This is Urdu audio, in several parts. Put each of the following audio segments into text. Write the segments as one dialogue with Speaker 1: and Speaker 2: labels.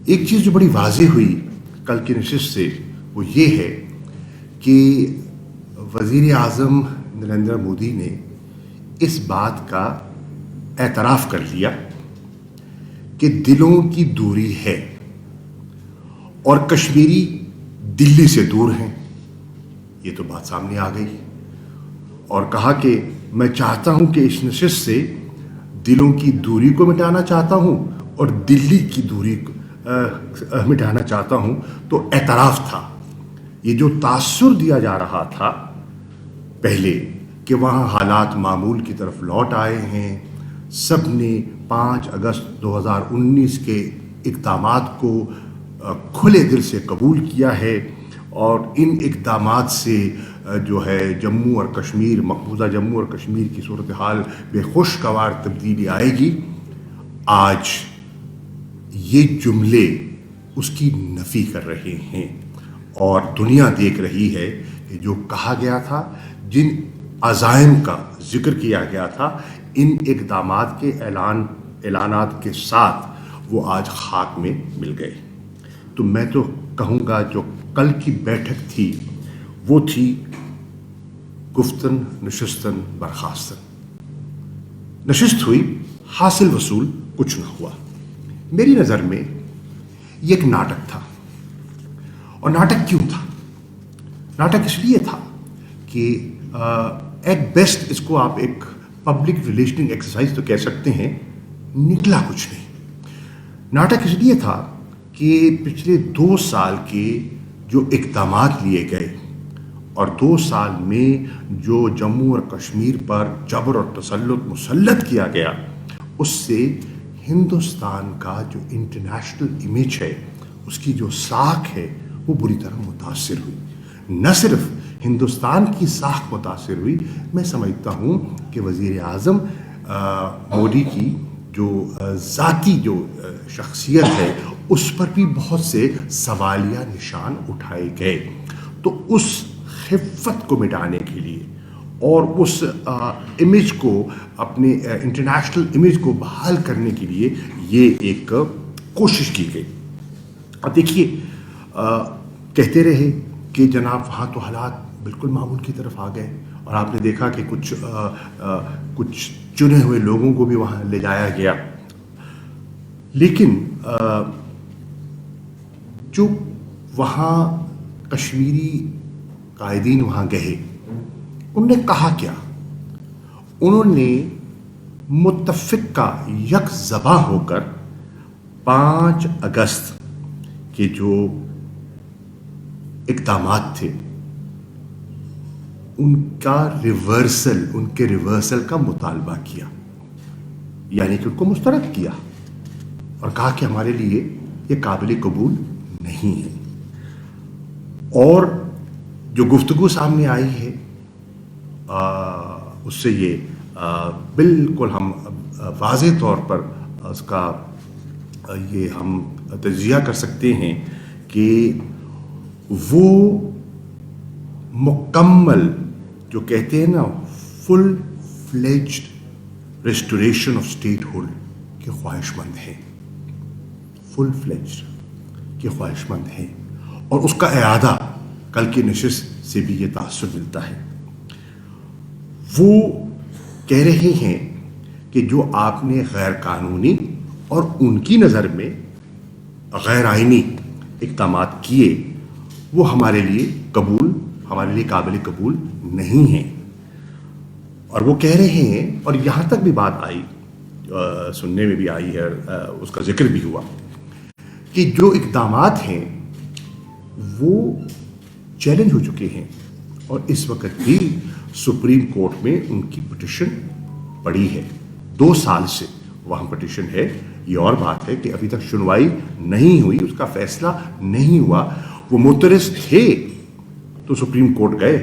Speaker 1: ایک چیز جو بڑی واضح ہوئی کل کی نشست سے وہ یہ ہے کہ وزیر اعظم نریندر مودی نے اس بات کا اعتراف کر لیا کہ دلوں کی دوری ہے اور کشمیری دلی سے دور ہیں. یہ تو بات سامنے آ گئی اور کہا کہ میں چاہتا ہوں کہ اس نشست سے دلوں کی دوری کو مٹانا چاہتا ہوں اور دلی کی دوری کو مٹانا چاہتا ہوں. تو اعتراف تھا. یہ جو تاثر دیا جا رہا تھا پہلے کہ وہاں حالات معمول کی طرف لوٹ آئے ہیں، سب نے 5 اگست 2019 کے اقدامات کو کھلے دل سے قبول کیا ہے اور ان اقدامات سے جو ہے جموں اور کشمیر، مقبوضہ جموں اور کشمیر کی صورتحال بے خوشگوار تبدیلی آئے گی. آج یہ جملے اس کی نفی کر رہے ہیں اور دنیا دیکھ رہی ہے کہ جو کہا گیا تھا، جن عزائم کا ذکر کیا گیا تھا، ان اقدامات کے اعلانات کے ساتھ وہ آج خاک میں مل گئے. تو میں تو کہوں گا جو کل کی بیٹھک تھی وہ تھی گفتن نشستن برخاستن. نشست ہوئی، حاصل وصول کچھ نہ ہوا. میری نظر میں یہ ایک ناٹک تھا. اور ناٹک کیوں تھا؟ ناٹک اس لیے تھا کہ ایٹ بیسٹ اس کو آپ ایک پبلک ریلیشننگ ایکسرسائز تو کہہ سکتے ہیں، نکلا کچھ نہیں. ناٹک اس لیے تھا کہ پچھلے 2 سال کے جو اقدامات لیے گئے اور 2 سال میں جو جموں اور کشمیر پر جبر اور تسلط مسلط کیا گیا، اس سے ہندوستان کا جو انٹرنیشنل امیج ہے، اس کی جو ساکھ ہے، وہ بری طرح متاثر ہوئی. نہ صرف ہندوستان کی ساکھ متاثر ہوئی، میں سمجھتا ہوں کہ وزیر اعظم مودی کی جو ذاتی جو شخصیت ہے اس پر بھی بہت سے سوالیہ نشان اٹھائے گئے. تو اس خفت کو مٹانے کے لیے اور اس امیج کو، اپنے انٹرنیشنل امیج کو بحال کرنے کے لیے یہ ایک کوشش کی گئی. اب دیکھیے، کہتے رہے کہ جناب وہاں تو حالات بالکل معمول کی طرف آ گئے اور آپ نے دیکھا کہ کچھ چنے ہوئے لوگوں کو بھی وہاں لے جایا گیا. لیکن جو وہاں کشمیری قائدین وہاں گئے، انہوں نے کہا کیا؟ انہوں نے متفق کا یک زباں ہو کر 5 اگست کے جو اقدامات تھے ان کے ریورسل کا مطالبہ کیا، یعنی کہ ان کو مسترد کیا اور کہا کہ ہمارے لیے یہ قابل قبول نہیں ہے. اور جو گفتگو سامنے آئی ہے اس سے یہ بالکل ہم واضح طور پر اس کا یہ ہم تجزیہ کر سکتے ہیں کہ وہ مکمل جو کہتے ہیں نا full fledged restoration of statehood کے خواہش مند ہیں. فل فلیجڈ کے خواہش مند ہیں اور اس کا اعادہ کل کی نشست سے بھی یہ تاثر ملتا ہے. وہ کہہ رہے ہیں کہ جو آپ نے غیر قانونی اور ان کی نظر میں غیر آئینی اقدامات کیے وہ ہمارے لیے قابل قبول نہیں ہیں. اور وہ کہہ رہے ہیں، اور یہاں تک بھی بات آئی، سننے میں بھی آئی ہے، اس کا ذکر بھی ہوا کہ جو اقدامات ہیں وہ چیلنج ہو چکے ہیں اور اس وقت بھی سپریم کورٹ میں ان کی پٹیشن پڑی ہے. 2 سال سے وہاں پٹیشن ہے. یہ اور بات ہے کہ ابھی تک سنوائی نہیں ہوئی، اس کا فیصلہ نہیں ہوا. وہ معترض تھے تو سپریم کورٹ گئے.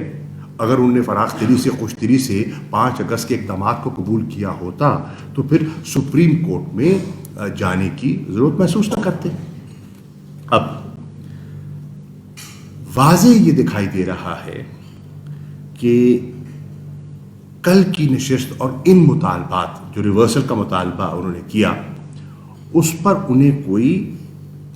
Speaker 1: اگر انہوں نے فراخ دلی سے، خوش دلی سے 5 اگست کے اقدامات کو قبول کیا ہوتا تو پھر سپریم کورٹ میں جانے کی ضرورت محسوس نہ کرتے. اب واضح یہ دکھائی دے رہا ہے کہ کل کی نشست اور ان مطالبات جو ریورسل کا مطالبہ انہوں نے کیا، اس پر انہیں کوئی